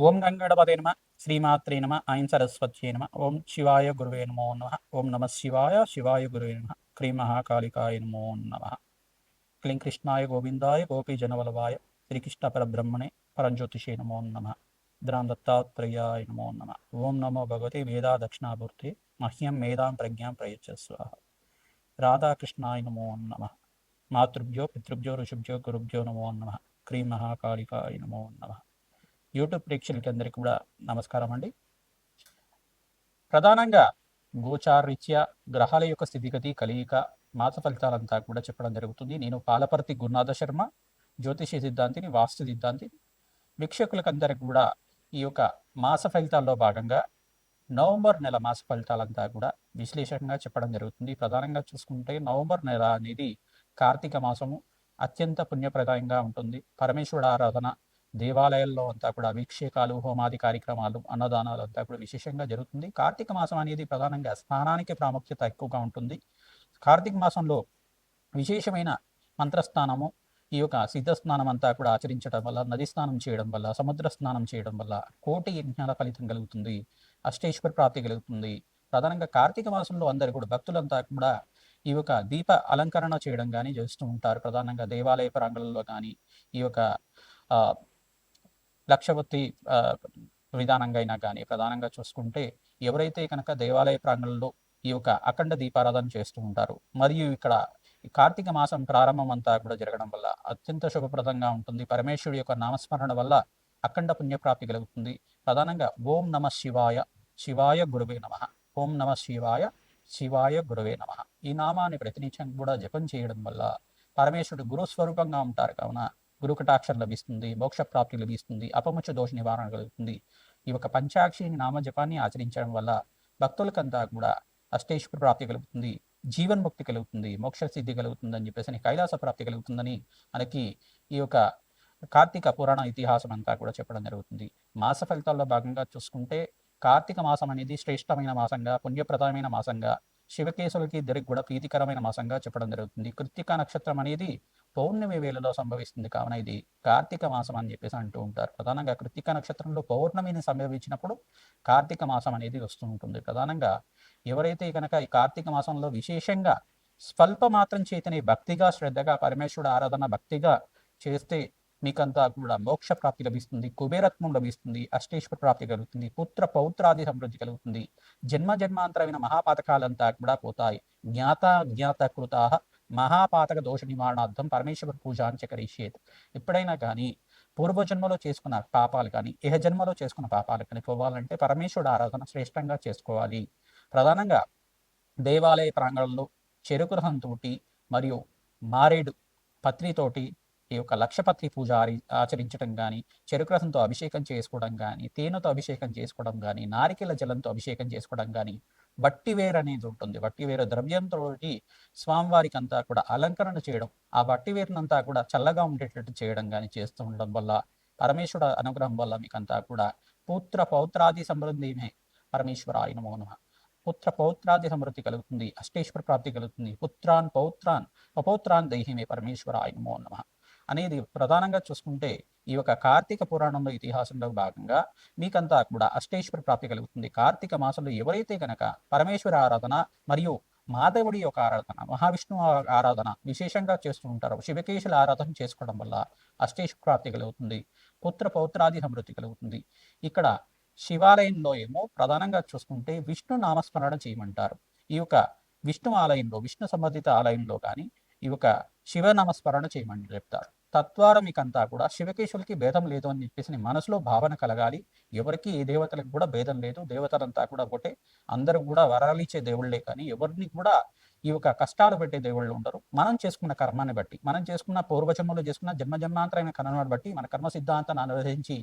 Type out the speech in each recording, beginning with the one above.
ఓం గంగణపతే నమ శ్రీమాత్రే నమ ఐం సరస్వత్యే నమ ఓం శివాయ గురువే నమో నమ ఓం నమ శివాయ శివాయ గురువే నమ క్రీం మహాకాళికాయ నమో నమ క్లీం కృష్ణాయ గోవిందాయ గోపీజనవల్లభాయ శ్రీకృష్ణ పరబ్రహ్మణే పరంజ్యోతిషే నమో నమ ద్రాం దత్తాత్రేయాయ నమో నమ ఓం నమో భగవతే మేధా దక్షిణామూర్తే మహ్యం మేధాం ప్రజ్ఞాం ప్రయచ్చస్వ రాధాకృష్ణాయ నమో నమ మాతృభ్యో పితృభ్యో ఋషిభ్యో గురుభ్యో నమో నమ క్రీం మహాకాళికాయ నమో నమ యూట్యూబ్ ప్రేక్షకులందరికీ కూడా నమస్కారం అండి. ప్రధానంగా గోచారరీత్యా గ్రహాల యొక్క స్థితిగతి కలియిక మాస ఫలితాలంతా కూడా చెప్పడం జరుగుతుంది. నేను పాలపర్తి గురునాథ శర్మ, జ్యోతిష సిద్ధాంతిని, వాస్తు సిద్ధాంతిని. వీక్షకులకందరికీ కూడా ఈ యొక్క మాస ఫలితాల్లో భాగంగా నవంబర్ నెల మాస ఫలితాలంతా కూడా విశ్లేషణగా చెప్పడం జరుగుతుంది. ప్రధానంగా చూసుకుంటే నవంబర్ నెల అనేది కార్తీక మాసము, అత్యంత పుణ్యప్రదాయంగా ఉంటుంది. పరమేశ్వరుడు ఆరాధన, దేవాలయాల్లో అంతా కూడా అభిషేకాలు, హోమాది కార్యక్రమాలు, అన్నదానాలు అంతా కూడా విశేషంగా జరుగుతుంది. కార్తీక మాసం అనేది ప్రధానంగా స్నానానికి ప్రాముఖ్యత ఎక్కువగా ఉంటుంది. కార్తీక మాసంలో విశేషమైన మంత్రస్నానము, ఈ యొక్క సిద్ధ స్నానం అంతా కూడా ఆచరించడం వల్ల, నది స్నానం చేయడం వల్ల, సముద్ర స్నానం చేయడం వల్ల కోటి యజ్ఞాల ఫలితం కలుగుతుంది, అష్టేశ్వర ప్రాప్తి కలుగుతుంది. ప్రధానంగా కార్తీక మాసంలో అందరు కూడా భక్తులంతా కూడా ఈ యొక్క దీప అలంకరణ చేయడం కానీ చేస్తూ ఉంటారు. ప్రధానంగా దేవాలయ ప్రాంగణంలో కానీ ఈ యొక్క లక్షవత్తి విధానంగా అయినా కానీ ప్రధానంగా చూసుకుంటే ఎవరైతే కనుక దేవాలయ ప్రాంగణంలో ఈ యొక్క అఖండ దీపారాధన చేస్తూ ఉంటారు, మరియు ఇక్కడ కార్తీక మాసం ప్రారంభం అంతా కూడా జరగడం వల్ల అత్యంత శుభప్రదంగా ఉంటుంది. పరమేశ్వరుడి యొక్క నామస్మరణ వల్ల అఖండ పుణ్యప్రాప్తి కలుగుతుంది. ప్రధానంగా ఓం నమ శివాయ, శివాయ గురువే నమ, ఓం నమ శివాయ, శివాయ గురువే నమ ఈ నామాన్ని ప్రతినిత్యం కూడా జపం చేయడం వల్ల పరమేశ్వరుడు గురుస్వరూపంగా ఉంటారు కావున గురు కటాక్షం లభిస్తుంది, మోక్ష ప్రాప్తి లభిస్తుంది, అపముచ్చ దోష నివారణ కలుగుతుంది. ఈ యొక్క పంచాక్షి నామజపాన్ని ఆచరించడం వల్ల భక్తులకంతా కూడా అష్టేశ్వర ప్రాప్తి కలుగుతుంది, జీవన్ముక్తి కలుగుతుంది, మోక్ష సిద్ధి కలుగుతుంది అని చెప్పేసి కైలాస ప్రాప్తి కలుగుతుందని మనకి ఈ యొక్క కార్తీక పురాణ ఇతిహాసం అంతా కూడా చెప్పడం జరుగుతుంది. మాస ఫలితాల్లో భాగంగా చూసుకుంటే కార్తీక మాసం అనేది శ్రేష్టమైన మాసంగా, పుణ్యప్రదమైన మాసంగా, శివకేశులకి ఇద్దరికి కూడా ప్రీతికరమైన మాసంగా చెప్పడం జరుగుతుంది. కృత్తిక నక్షత్రం అనేది పౌర్ణమి వేళలో సంభవిస్తుంది కావున ఇది కార్తీక మాసం అని చెప్పేసి అంటూ ఉంటారు. ప్రధానంగా కృత్తిక నక్షత్రంలో పౌర్ణమిని సంభవించినప్పుడు కార్తీక మాసం అనేది వస్తూ ఉంటుంది. ప్రధానంగా ఎవరైతే కనుక ఈ కార్తీక మాసంలో విశేషంగా స్వల్ప మాత్రం చేతనే భక్తిగా, శ్రద్ధగా పరమేశ్వరుడు ఆరాధన భక్తిగా చేస్తే మీకంతా కూడా మోక్ష ప్రాప్తి లభిస్తుంది, కుబేరత్వం లభిస్తుంది, అష్టేశ్వర ప్రాప్తి కలుగుతుంది, పుత్ర పౌత్రాది సమృద్ధి కలుగుతుంది, జన్మ జన్మాంతరమైన మహాపాతకాలంతా కూడా పోతాయి. జ్ఞాత జ్ఞాత కృతా మహాపాతక దోష నివారణార్థం పరమేశ్వర పూజ అని కరిష్యేత్. ఎప్పుడైనా కానీ పూర్వజన్మలో చేసుకున్న పాపాలు కానీ ఇహ జన్మలో చేసుకున్న పాపాలు కానీ పోవాలంటే పరమేశ్వరుడు ఆరాధన శ్రేష్టంగా చేసుకోవాలి. ప్రధానంగా దేవాలయ ప్రాంగణంలో చెరుకు రసంతోటి మరియు మారేడు పత్రితోటి ఈ యొక్క లక్షపత్రి పూజ ఆచరించడం కానీ, చెరుకు రసంతో అభిషేకం చేసుకోవడం కానీ, తేనెతో అభిషేకం చేసుకోవడం కానీ, నారికెల జలంతో అభిషేకం చేసుకోవడం కానీ, వట్టివేరు అనేది ఉంటుంది, వట్టివేరు ద్రవ్యంతో స్వామివారికి అంతా కూడా అలంకరణ చేయడం, ఆ వట్టివేరునంతా కూడా చల్లగా ఉండేటట్టు చేయడం కానీ చేస్తూ ఉండడం వల్ల పరమేశ్వర అనుగ్రహం వల్ల మీకంతా కూడా పుత్ర పౌత్రాది సమృద్ధిమే పరమేశ్వరాయ నమో నమః. పుత్ర పౌత్రాది సమృద్ధి కలుగుతుంది, అష్టేశ్వర ప్రాప్తి కలుగుతుంది. పుత్రాన్ పౌత్రాన్ అపౌత్రాన్ దైహిమే పరమేశ్వరాయ నమో నమః అనేది ప్రధానంగా చూసుకుంటే ఈ యొక్క కార్తీక పురాణంలో ఇతిహాసంలో భాగంగా మీకంతా కూడా అష్టేశ్వర ప్రాప్తి కలుగుతుంది. కార్తీక మాసంలో ఎవరైతే కనుక పరమేశ్వర ఆరాధన మరియు మాధవుడి యొక్క ఆరాధన, మహావిష్ణువు ఆరాధన విశేషంగా చేస్తూ ఉంటారు, శివకేశుల ఆరాధన చేసుకోవడం వల్ల అష్టేశ్వర ప్రాప్తి కలుగుతుంది, పుత్ర పౌత్రాది సమృద్ధి కలుగుతుంది. ఇక్కడ శివాలయంలో ఏమో ప్రధానంగా చూసుకుంటే విష్ణు నామస్మరణ చేయమంటారు. ఈ యొక్క విష్ణు ఆలయంలో, విష్ణు సంబంధిత ఆలయంలో కానీ ఈ యొక్క శివనామస్మరణ చేయమని చెప్తారు. తద్వారా మీకంతా కూడా శివకేశవులకి భేదం లేదు అని చెప్పేసి మనసులో భావన కలగాలి. ఎవరికి ఏ దేవతలకు కూడా భేదం లేదు, దేవతలంతా కూడా ఒకటే, అందరూ కూడా వరాలిచ్చే దేవుళ్ళే కానీ ఎవరిని కూడా ఈ యొక్క కష్టాలు పెట్టే దేవుళ్ళు ఉండరు. మనం చేసుకున్న కర్మాన్ని బట్టి, మనం చేసుకున్న పూర్వజన్మలో చేసుకున్న జన్మజన్మాంతరమైన కర్మాన్ని బట్టి మన కర్మ సిద్ధాంతాన్ని అనుసరించి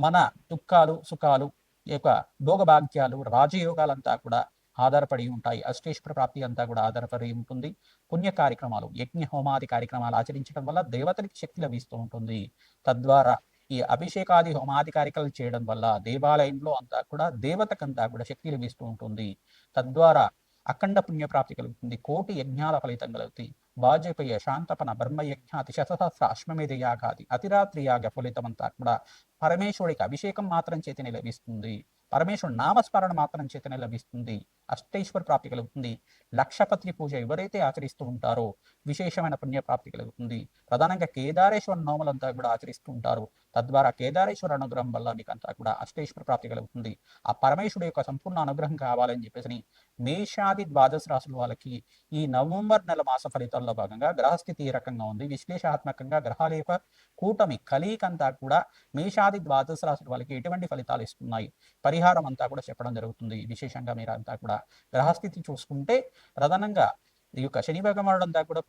మన దుఃఖాలు సుఖాలు, ఈ యొక్క భోగభాగ్యాలు, రాజయోగాలంతా కూడా ఆధారపడి ఉంటాయి. అష్టేశ్వర ప్రాప్తి అంతా కూడా ఆధారపడి ఉంటుంది. పుణ్య కార్యక్రమాలు, యజ్ఞ హోమాది కార్యక్రమాలు ఆచరించడం వల్ల దేవతలకి శక్తి లభిస్తూ ఉంటుంది. తద్వారా ఈ అభిషేకాది హోమాది కార్యక్రమాలు చేయడం వల్ల దేవాలయంలో అంతా కూడా దేవతకంతా కూడా శక్తి లభిస్తూ ఉంటుంది. తద్వారా అఖండ పుణ్యప్రాప్తి కలుగుతుంది, కోటి యజ్ఞాల ఫలితం కలుగుతుంది. వాజపేయ శాంతపన బ్రహ్మయజ్ఞాతి శతసహస్ర అశ్వమేధ యాగాది అతిరాత్రి యాగ ఫలితం అంతా కూడా పరమేశ్వరుడికి అభిషేకం మాత్రం చేతనే లభిస్తుంది. పరమేశ్వరుడు నామస్మరణ మాత్రం చేతనే లభిస్తుంది. అష్టైశ్వర ప్రాప్తి కలుగుతుంది. లక్షపత్రి పూజ ఎవరైతే ఆచరిస్తూ ఉంటారో విశేషమైన పుణ్యప్రాప్తి కలుగుతుంది. ప్రధానంగా కేదారేశ్వర నోములంతా కూడా ఆచరిస్తూ ఉంటారు. తద్వారా కేదారేశ్వర అనుగ్రహం వల్ల మీకు అంతా కూడా అష్టైశ్వర ప్రాప్తి కలుగుతుంది. ఆ పరమేశ్వరుడు యొక్క సంపూర్ణ అనుగ్రహం కావాలని చెప్పేసి మేషాది ద్వాదశ రాశుల వాళ్ళకి ఈ నవంబర్ నెల మాస ఫలితాల్లో భాగంగా గ్రహస్థితి ఈ రకంగా ఉంది. విశ్లేషణాత్మకంగా గ్రహాల యొక్క కూటమి కలీకంతా కూడా మేషాది ద్వాదశ రాశుల వాళ్ళకి ఎటువంటి ఫలితాలు ఇస్తున్నాయి, పరిహారం అంతా కూడా చెప్పడం జరుగుతుంది. విశేషంగా మీరు అంతా కూడా గ్రహస్థితి చూసుకుంటే ప్రధానంగా ఈ యొక్క శని భగవానుడు అంతా కూడా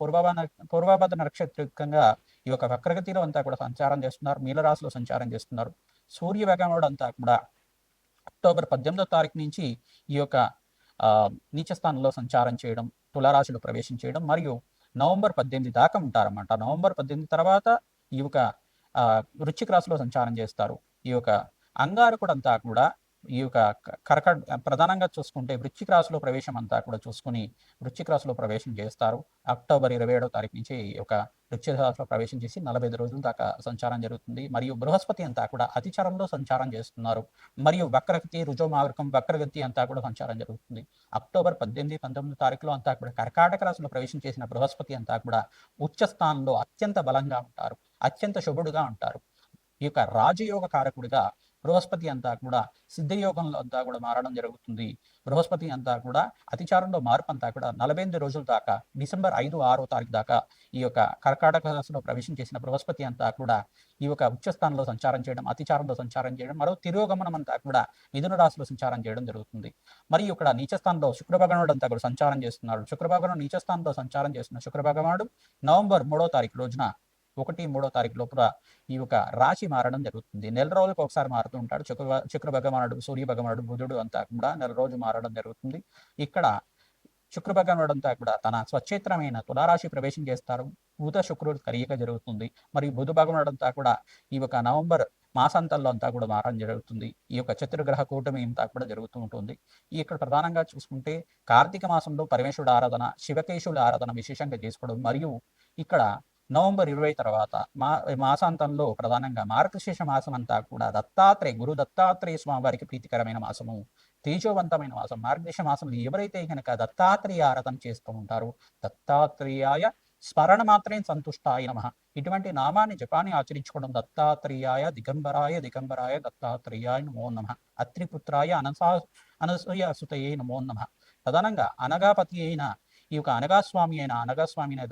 పూర్వభద్ర నక్షత్రికంగా ఈ యొక్క వక్రగతిలో అంతా కూడా సంచారం చేస్తున్నారు. మీనరాశిలో సంచారం చేస్తున్నారు. సూర్య భగవానుడు అంతా కూడా అక్టోబర్ 18వ తారీఖు నుంచి ఈ యొక్క నీచ స్థానంలో సంచారం చేయడం, తులారాశిలో ప్రవేశం చేయడం, మరియు నవంబర్ 18 దాకా ఉంటారన్నమాట. నవంబర్ 18 తర్వాత ఈ యొక్క వృశ్చిక రాశిలో సంచారం చేస్తారు. ఈ యొక్క అంగారకుడు అంతా కూడా ఈ యొక్క ప్రధానంగా చూసుకుంటే వృశ్చిక రాశిలో ప్రవేశం అంతా కూడా చూసుకుని వృశ్చిక రాశిలో ప్రవేశం చేస్తారు. అక్టోబర్ 27వ తారీఖు నుంచి ఈ యొక్క వృశ్చిక రాశిలో ప్రవేశం చేసి 45 రోజుల దాకా సంచారం జరుగుతుంది. మరియు బృహస్పతి అంతా కూడా అతిచారంలో సంచారం చేస్తున్నారు. మరియు వక్రగతి, రుజుమార్గం, వక్రగతి అంతా కూడా సంచారం జరుగుతుంది. అక్టోబర్ 18, 19 తారీఖులో అంతా కూడా కర్కాటక రాశిలో ప్రవేశం చేసిన బృహస్పతి అంతా కూడా ఉచ్చ స్థానంలో అత్యంత బలంగా ఉంటారు, అత్యంత శుభుడుగా ఉంటారు. ఈ యొక్క రాజయోగ కారకుడిగా బృహస్పతి అంతా కూడా సిద్ధయోగంలో అంతా కూడా మారడం జరుగుతుంది. బృహస్పతి అంతా కూడా అతిచారంలో మార్పు అంతా కూడా 48 రోజుల దాకా డిసెంబర్ 5, 6వ తారీఖు దాకా ఈ యొక్క కర్కాటక రాశిలో ప్రవేశం చేసిన బృహస్పతి అంతా కూడా ఈ యొక్క ఉచ్చస్థానంలో సంచారం చేయడం, అతిచారంలో సంచారం చేయడం, మరో తిరోగమనం అంతా కూడా మిథున రాశిలో సంచారం చేయడం జరుగుతుంది. మరియు ఇక్కడ నీచస్థానంలో శుక్రభగవానుడు అంతా కూడా సంచారం చేస్తున్నాడు. శుక్రభగవానుడు నీచస్థానంలో సంచారం చేస్తున్న శుక్రభగవానుడు నవంబర్ 3వ తారీఖు రోజున 1, 3వ తారీఖు లోపల ఈ యొక్క రాశి మారడం జరుగుతుంది. నెల రోజులకు ఒకసారి మారుతూ ఉంటాడు. శుక్ర భగవానుడు, సూర్య భగవానుడు, బుధుడు అంతా కూడా నెల రోజు మారడం జరుగుతుంది. ఇక్కడ శుక్ర భగవానుడు అంతా కూడా తన స్వచ్ఛేత్రమైన తులారాశి ప్రవేశం చేస్తారు. బుధ శుక్రుడు కలయిక జరుగుతుంది. మరియు బుధ భగవానుడు అంతా కూడా ఈ యొక్క నవంబర్ మాసాంతంలో అంతా కూడా మారడం జరుగుతుంది. ఈ యొక్క చతుర్గ్రహ కూటమి అంతా కూడా జరుగుతూ ఉంటుంది. ఇక్కడ ప్రధానంగా చూసుకుంటే కార్తీక మాసంలో పరమేశ్వరుడు ఆరాధన, శివకేశుల ఆరాధన విశేషంగా చేసుకోవడం, మరియు ఇక్కడ నవంబర్ 20 తర్వాత మాసాంతంలో ప్రధానంగా మార్గశీర్ష మాసం అంతా కూడా గురు దత్తాత్రేయ స్వామి వారికి ప్రీతికరమైన మాసము, తేజోవంతమైన మాసం. మార్గశీర్ష మాసంలో ఎవరైతే కనుక దత్తాత్రేయ ఆరాధన చేస్తూ ఉంటారో దత్తాత్రేయాయ స్మరణ మాత్రమే సంతుష్టాయ నమః ఇటువంటి నామాన్ని జపాన్ని ఆచరించుకోవడం, దత్తాత్రేయాయ దిగంబరాయ దత్తాత్రేయాయ నమో నమః, అత్రిపుత్రాయ అనసూయ సుతయే నమో నమః. ప్రధానంగా అనగాపతి అయిన ఈ యొక్క అనగాస్వామి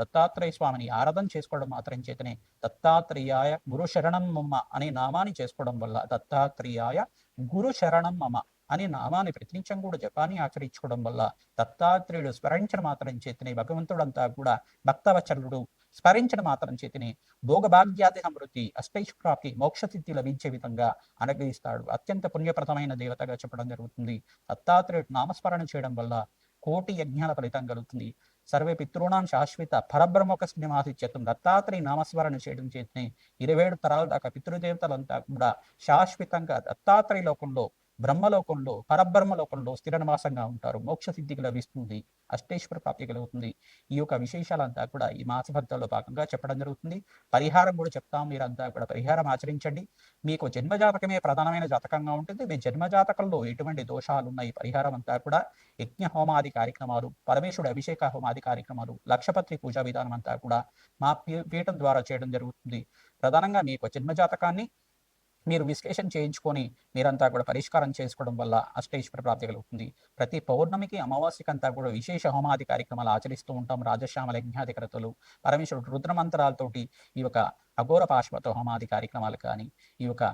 దత్తాత్రేయ స్వామిని ఆరాధన చేసుకోవడం మాత్రం చేతనే దత్తాత్రేయాయ గురు శరణం మమ అనే నామాన్ని చేసుకోవడం వల్ల, దత్తాత్రేయాయ గురు శరణం మమ అనే నామాన్ని ప్రతినిత్యం కూడా జపాన్ని ఆచరించుకోవడం వల్ల దత్తాత్రేయుడు స్మరించడం మాత్రం చేతనే భగవంతుడంతా కూడా భక్తవచరుడు స్మరించడం మాత్రం చేతనే భోగభాగ్యాది సమృద్ధి, అష్టైశ్వరాప్తి, మోక్షసిద్ధి లభించే విధంగా అనుగ్రహిస్తాడు. అత్యంత పుణ్యప్రదమైన దేవతగా చెప్పడం జరుగుతుంది. దత్తాత్రేయుడు నామస్మరణ చేయడం వల్ల కోటి యజ్ఞాల ఫలితం కలుగుతుంది. సర్వే పితృణాం శాశ్వత పరబ్రహ్మక శ్రీనివాసిత్యం దత్తాత్రేయ నామస్మరణ చేయడం చేతనే 27 తరాల దాకా పితృదేవతలంతా కూడా శాశ్వతంగా దత్తాత్రేయ లోకంలో, బ్రహ్మలోకంలో, పరబ్రహ్మలోకంలో స్థిర నివాసంగా ఉంటారు. మోక్ష సిద్ధికి లభిస్తుంది, అష్టేశ్వర ప్రాప్తి కలుగుతుంది. ఈ యొక్క విశేషాలంతా కూడా ఈ మాస ఫలితాల్లో భాగంగా చెప్పడం జరుగుతుంది. పరిహారం కూడా చెప్తాం. మీరంతా కూడా పరిహారం ఆచరించండి. మీకు జన్మజాతకమే ప్రధానమైన జాతకంగా ఉంటుంది. మీ జన్మజాతకంలో ఎటువంటి దోషాలు ఉన్నాయి, పరిహారం అంతా కూడా యజ్ఞ హోమాది కార్యక్రమాలు, పరమేశ్వరుడు అభిషేక హోమాది కార్యక్రమాలు, లక్షపత్రి పూజా విధానం అంతా కూడా మా పీఠం ద్వారా చేయడం జరుగుతుంది. ప్రధానంగా మీకు జన్మజాతకాన్ని మీరు విశ్లేషణ చేయించుకొని మీరంతా కూడా పరిష్కారం చేసుకోవడం వల్ల అష్టైశ్వర ప్రాప్తి కలుగుతుంది. ప్రతి పౌర్ణమికి, అమావాస్యకి అంతా కూడా విశేష హోమాది కార్యక్రమాలు ఆచరిస్తూ ఉంటాం. రాజశ్యామల యజ్ఞాధికరతలు, పరమేశ్వరుడు రుద్రమంత్రాలతోటి ఈ యొక్క అఘోర పాశ్వత హోమాది కార్యక్రమాలు కానీ, ఈ యొక్క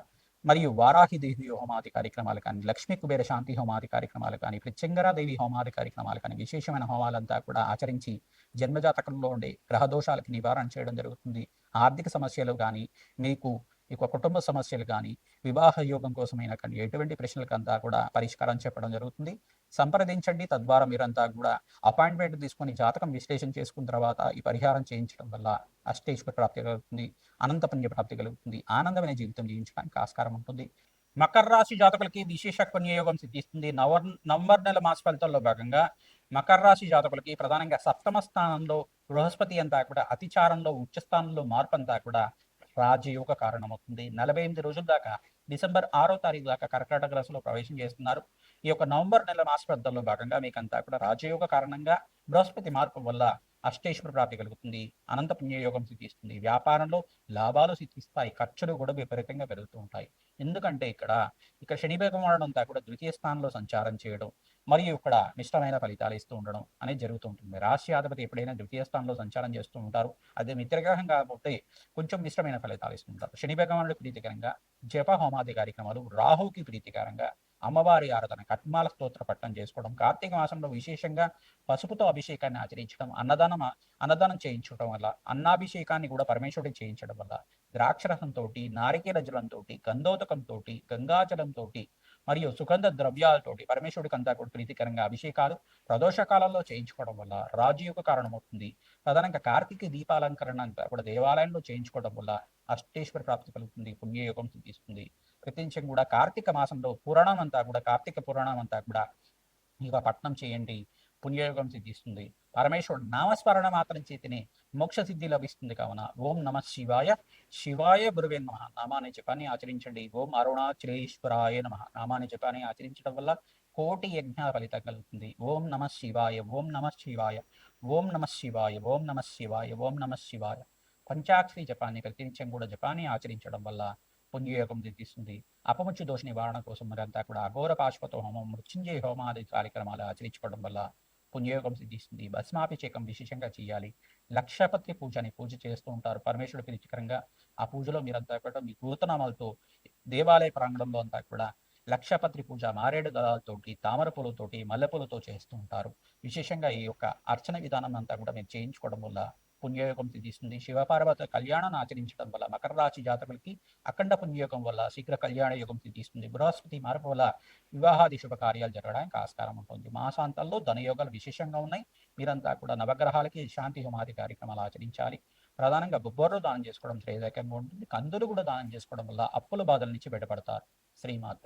మరియు వారాహిదేవి హోమాది కార్యక్రమాలు కానీ, లక్ష్మీ కుబేర శాంతి హోమాది కార్యక్రమాలు కానీ, ప్రత్యంగరాదేవి హోమాది కార్యక్రమాలు కానీ, విశేషమైన హోమాలంతా కూడా ఆచరించి జన్మజాతకంలో ఉండే గ్రహదోషాలకి నివారణ చేయడం జరుగుతుంది. ఆర్థిక సమస్యలు కానీ, మీకు ఇక కుటుంబ సమస్యలు కానీ, వివాహ యోగం కోసమైనా కానీ ఎటువంటి ప్రశ్నలకంతా కూడా పరిష్కారం చెప్పడం జరుగుతుంది. సంప్రదించండి. తద్వారా మీరంతా కూడా అపాయింట్మెంట్ తీసుకొని జాతకం విశ్లేషణ చేసుకున్న తర్వాత ఈ పరిహారం చేయించడం వల్ల అష్టైశ్వర ప్రాప్తి కలుగుతుంది, అనంత పుణ్య ప్రాప్తి కలుగుతుంది, ఆనందమైన జీవితం జీవించడానికి ఆస్కారం ఉంటుంది. మకర రాశి జాతకులకి విశేష పుణ్యయోగం సిద్ధిస్తుంది. నవంబర్ నెల మాస ఫలితాల్లో భాగంగా మకర రాశి జాతకులకి ప్రధానంగా 7వ స్థానంలో బృహస్పతి అంతా కూడా అతిచారంలో, ఉచ్చ స్థానంలో మార్పు అంతా కూడా రాజయోగ కారణమవుతుంది. 48 రోజుల దాకా డిసెంబర్ 6వ తారీఖు దాకా కర్కాటక రాశిలో ప్రవేశం చేస్తున్నారు. ఈ యొక్క నవంబర్ నెల మాసపర్థంలో భాగంగా మీకంతా కూడా రాజయోగ కారణంగా బృహస్పతి మార్పు వల్ల అష్టేశ్వర ప్రాప్తి కలుగుతుంది. అనంత పుణ్యయోగం సిద్ధిస్తుంది. వ్యాపారంలో లాభాలు సిద్ధిస్తాయి. ఖర్చులు కూడా విపరీతంగా పెరుగుతూ ఉంటాయి. ఎందుకంటే ఇక్కడ శని భగవానుడు అంతా కూడా ద్వితీయ స్థానంలో సంచారం చేయడం మరియు ఇక్కడ మిశ్రమైన ఫలితాలు ఇస్తూ ఉండడం అనేది జరుగుతూ ఉంటుంది. రాశ్యాధిపతి ఎప్పుడైనా ద్వితీయ స్థానంలో సంచారం చేస్తూ ఉంటారు. అదే మిత్రగ్రహం కాకపోతే కొంచెం మిశ్రమైన ఫలితాలు ఇస్తుంటారు. శని భగవానుడికి ప్రీతికరంగా జప హోమాది కార్యక్రమాలు, రాహుకి ప్రీతికరంగా అమ్మవారి ఆరాధన, కట్మాల స్తోత్ర పట్టణం చేసుకోవడం, కార్తీక మాసంలో విశేషంగా పసుపుతో అభిషేకాన్ని ఆచరించడం, అన్నదానం చేయించడం వల్ల, అన్నాభిషేకాన్ని కూడా పరమేశ్వరుడికి చేయించడం వల్ల, ద్రాక్షరసంతో, నారికేల జలంతో, గంధోదకంతో, గంగాజలంతో మరియు సుగంధ ద్రవ్యాలతోటి పరమేశ్వరుడికి అంతా కూడా ప్రీతికరంగా అభిషేకాలు ప్రదోష కాలంలో చేయించుకోవడం వల్ల రాజయోగ కారణమవుతుంది. ప్రధానంగా కార్తీక దీపాలంకరణ అంతా కూడా దేవాలయంలో చేయించుకోవడం వల్ల అష్టేశ్వర ప్రాప్తి కలుగుతుంది. పుణ్యయోగం సిద్ధిస్తుంది. ప్రత్యేకించి కూడా కార్తీక మాసంలో కార్తీక పురాణం అంతా కూడా ఇక పట్నం చేయండి. పుణ్యయోగం సిద్ధిస్తుంది. పరమేశ్వరుడు నామస్మరణ మాత్రం చేతిని మోక్ష సిద్ధి లభిస్తుంది. కావున ఓం నమ శివాయ, శివాయ గురువే నమః నామాన్ని జపాన్ని ఆచరించండి. ఓం అరుణాచలేశ్వరాయ నమః నామాన్ని జపాన్ని ఆచరించడం వల్ల కోటి యజ్ఞ ఫలితం కలుగుతుంది. ఓం నమ శివాయ, ఓం నమ శివాయ, ఓం నమ శివాయ, ఓం నమ శివాయ, ఓం నమ శివాయ. పంచాక్షరి జపాన్ని ప్రతినిత్యం కూడా జపాన్ని ఆచరించడం వల్ల పుణ్యయోగం సిద్ధిస్తుంది. అపముచ్చు దోష నివారణ కోసం మరంతా కూడా అఘోర పాశుపత హోమం, మృత్యుంజయ హోమాది కార్యక్రమాలు ఆచరించుకోవడం వల్ల పుణ్యయోగం సిద్ధిస్తుంది. భస్మాభిషేకం విశేషంగా చేయాలి. లక్షపత్రి పూజ చేస్తూ ఉంటారు. పరమేశ్వరుడు ప్రీతికరంగా ఆ పూజలో మీరంతా కూడా మీ గోతనామాలతో దేవాలయ ప్రాంగణంలో అంతా కూడా లక్షపత్రి పూజ మారేడు దళాలతోటి, తామర పూలతోటి, మల్లెపూలతో చేస్తూ ఉంటారు. విశేషంగా ఈ యొక్క అర్చన విధానం అంతా కూడా మీరు చేయించుకోవడం వల్ల పుణ్యయోగం సిద్ధిస్తుంది. శివపార్వత కళ్యాణాన్ని ఆచరించడం వల్ల మకర రాశి జాతకులకి అఖండ పుణ్యయోగం వల్ల శీఘ్ర కళ్యాణ యోగం సిద్ధిస్తుంది. బృహస్పతి మార్పు వల్ల వివాహాది శుభ కార్యాలు జరగడానికి ఆస్కారం ఉంటుంది. మాసాంతాల్లో ధనయోగాలు విశేషంగా ఉన్నాయి. మీరంతా కూడా నవగ్రహాలకి శాంతి హోమాది కార్యక్రమాలు ఆచరించాలి. ప్రధానంగా బొబ్బర్లు దానం చేసుకోవడం శ్రేయదాయకంగా ఉంటుంది. కందులు కూడా దానం చేసుకోవడం వల్ల అప్పుల బాధల నుంచి బయటపడతారు. శ్రీమాత్రి.